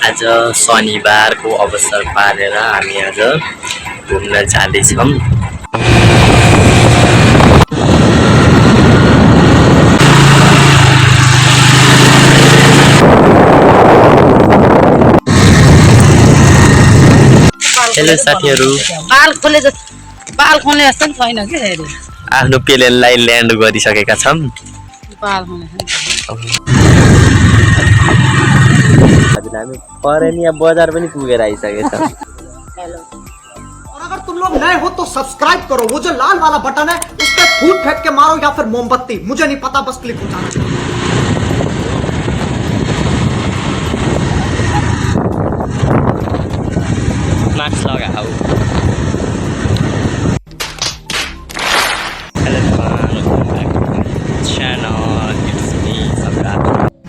आज शनिबारको अवसर पारेर हामी आज घुम्न जाँदैछौँ। हेलो साथीहरू, बाल खोले जस्तो नि छैन के हेरे आफ्नो प्लेनलाई ल्यान्ड गरिसकेका छौँ। बाल खोले हजुर, हामी परेनिया बजार पनि पुगेर आइसकेका छौँ। और अगर तुम लोग नए हो तो सब्सक्राइब करो, वो जो लाल वाला बटन है उस पर फूट फेंक के मारो या फिर मोमबत्ती, मुझे नहीं पता, बस क्लिक हो जाना। मास्क लगाऊ।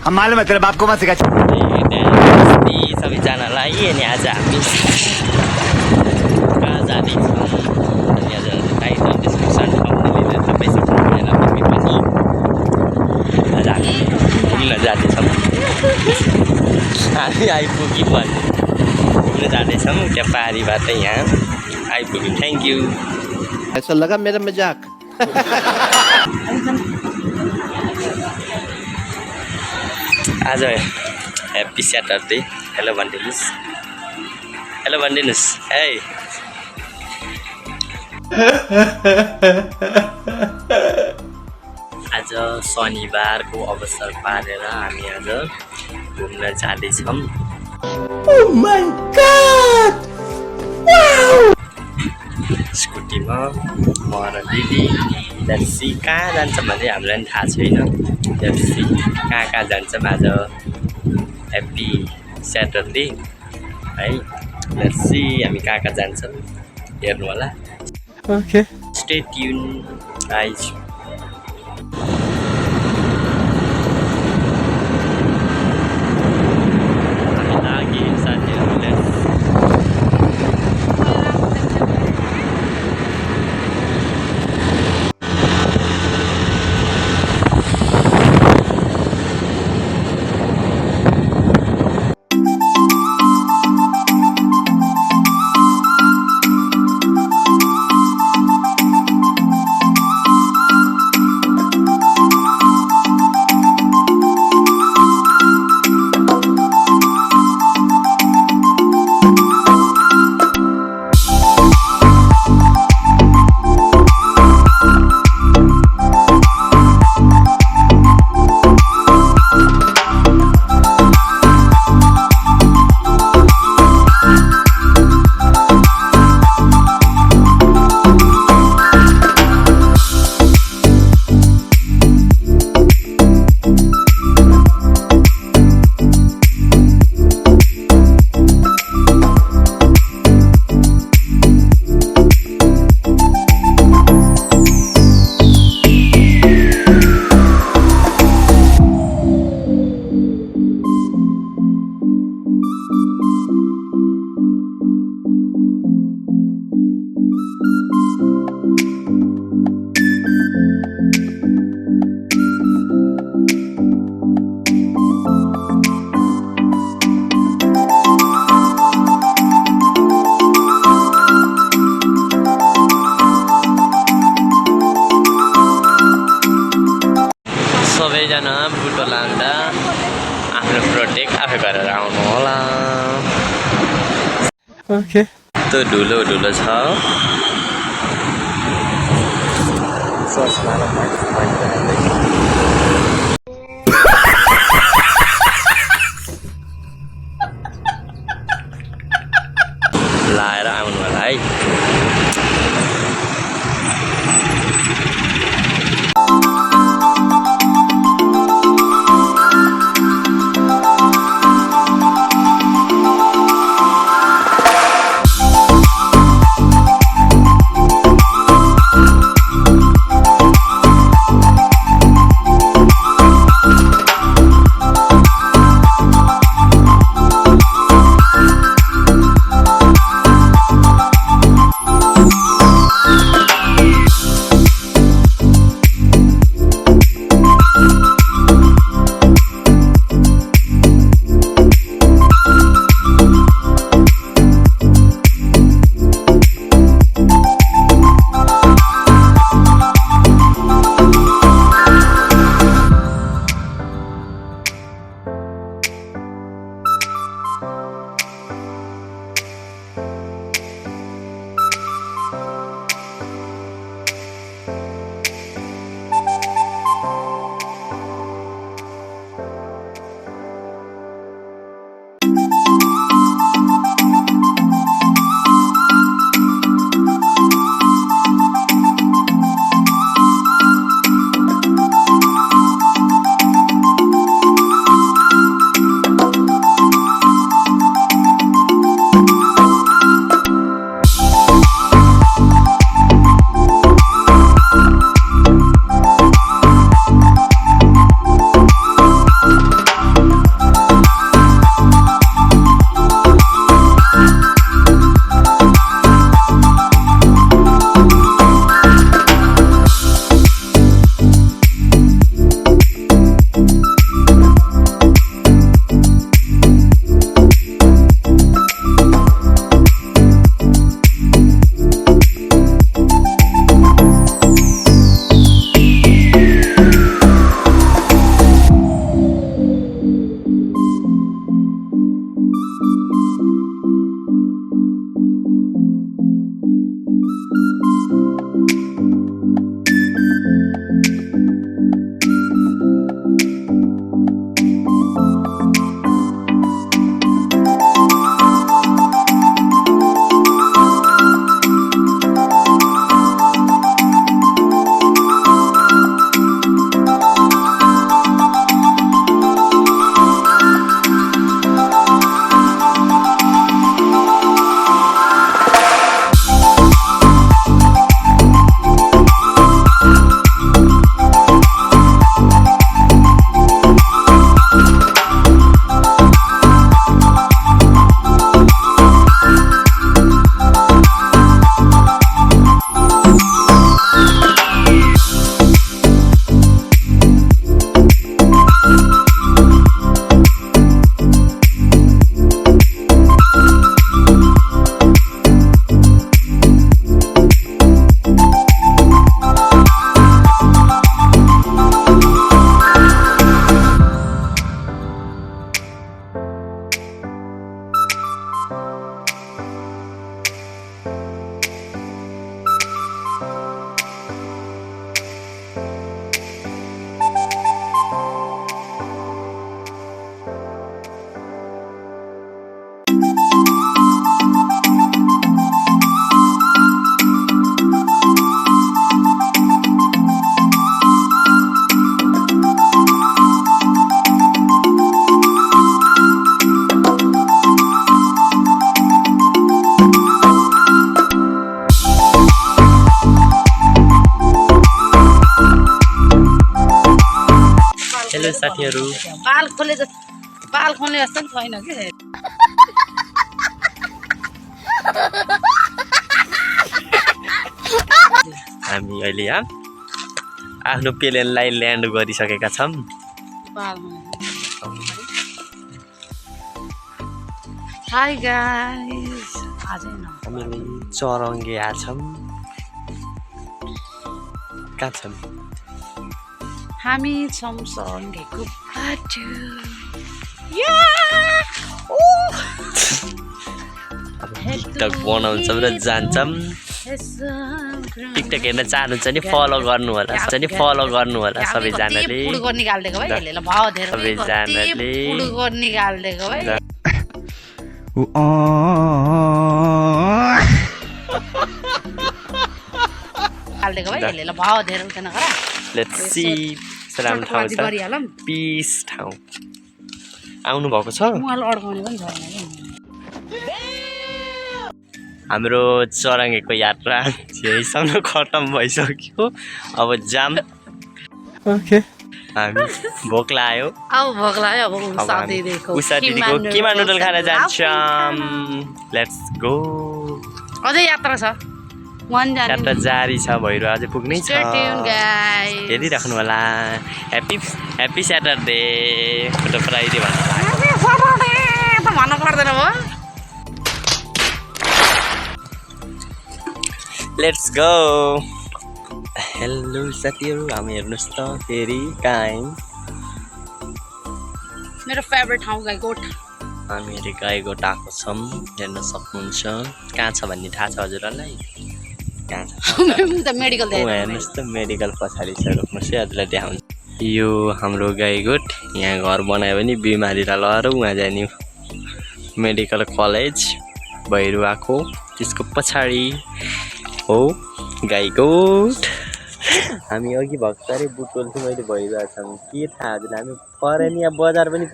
हम मालूम है तेरे बाप को मत सिखा। सबैजनालाई अनि आज हामी कहाँ जाँदैछौँ अनि आज टाइटल डिस्क्रिप्सन लिएर तपाईँसँग पनि आज हामी घुम्न जाँदैछौँ। हामी आइपुग्यौँ भने घुम्न जाँदैछौँ त्यहाँ पारीबाट यहाँ आइपुग्यौँ। Thank you. ऐसा लगा मेरा मजाक। आज ह्याप्पी स्याटरडे। हेलो भनिदिनुहोस्, हेलो भनिदिनुहोस्। है आज शनिबारको अवसर पारेर हामी आज घुम्न जाँदैछौँ। Oh my God! Wow! स्कुटीमा म र दिदी दर्शी कहाँ जान्छ भने हामीलाई पनि थाहा छैन। दर्शी कहाँ कहाँ जान्छौँ आज ह्याप्पी स्याटरडे है। दर्शी हामी कहाँ कहाँ जान्छौँ हेर्नु होला। Okay, stay tune guys. हामी लाग्यौँ साथीहरूले। सबैजना बुटो लाँदा आफ्नो प्रोटेक्ट आफै गरेर आउनु होला। ओके, त्यो ढुलो ढुलो छ। लाएर आउनु होला है। हेलो साथीहरु बाल खोले जस्तो नि छैन के हामी अहिले आफ्नो प्लेनलाई ल्यान्ड गरिसकेका छौं हाय गाइस आज हामीले चरङ्गे आछौं कहाँ छौं हामी छौं चरङ्गेको बाटो टिकटक बनाउँछौं र जान्छौं टिकटक हेर्न चाहनुहुन्छ नि फलो गर्नु होला सबैजनाले पुडुको निकाल्देको भए यसले भाउ धेरै सबैजनाले पुडुको निकाल्देको भए निकाल्देको भए यसले भाउ धेरै हुँदैन गरा लेट्स सी सलाम ठाउँ छ पीस ठाउँ आउनु भएको छ उहाँले अड्काउने पनि छैन हाम्रो चरङ्गेको यात्रा यहीसँग खतम भइसक्यो अब जाम ओके हामी भोक लाग्यो अब भोक लाग्यो अब उषा दिदीको किमा नुडल खान जान्छौँ लेट्स गो अझै यात्रा छ यात्रा जारी छ भइरो अझै पुग्नै छ हेरिराख्नु होला ह्याप्पी स्याटरडे फोटो फ्राइडे भन्नु पर्दैन भयो लेट्स गो हेलो साथीहरु हामी हेर्नुस् त फेरि काइम मेरो फेभरेट ठाउँ गाईकोट हामीहरू गाईगोठ आएको छौँ हेर्न सक्नुहुन्छ कहाँ छ भन्ने थाहा छ हजुरहरूलाई कहाँ छ मेडिकल हेर्नुहोस् त मेडिकल पछाडि छ रोक्नुहोस् है हजुरलाई देखाउँछ यो हाम्रो गाईगोठ यहाँ घर बनायो भने बिमारीलाई लगाएर उहाँ जाने मेडिकल कलेज भैरुवाको त्यसको पछाडि हो गाईगोठ हामी अघि भर्खरै बुटोल थियो मैले भइरहेछौँ के थाहा हजुर हामी फरेन या बजार पनि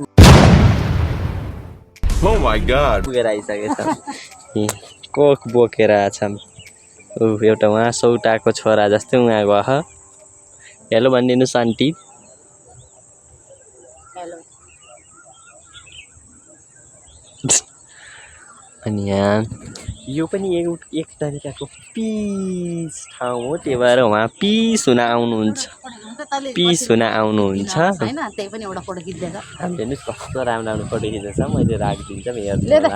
Oh my god. पुगेर आइसकेछौँ कोक बोकेर आछौँ एउटा उहाँ सौटाको छोरा जस्तै उहाँ गयो हेलो भनिदिनुहोस् आन्टी अनि यहाँ यो पनि एक तरिकाको पिस ठाउँ हो त्यही भएर उहाँ पिस हुन आउनुहुन्छ त्यही पनि एउटा फोटो खिच्दैन हामीले नि कस्तो राम्रो राम्रो फोटो खिचेको छ मैले राखिदिन्छु हेर्नु होला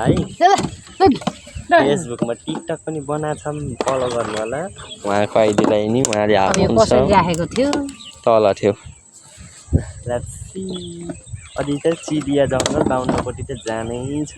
है फेसबुकमा टिकटक पनि बनाछौँ फलो गर्नु होला उहाँको आइडीलाई नि उहाँले हाल्नुहुन्छ राखेको थियो तल थियो अझै चाहिँ चिडिया जङ्गल बाहुनपट्टि त जानै छ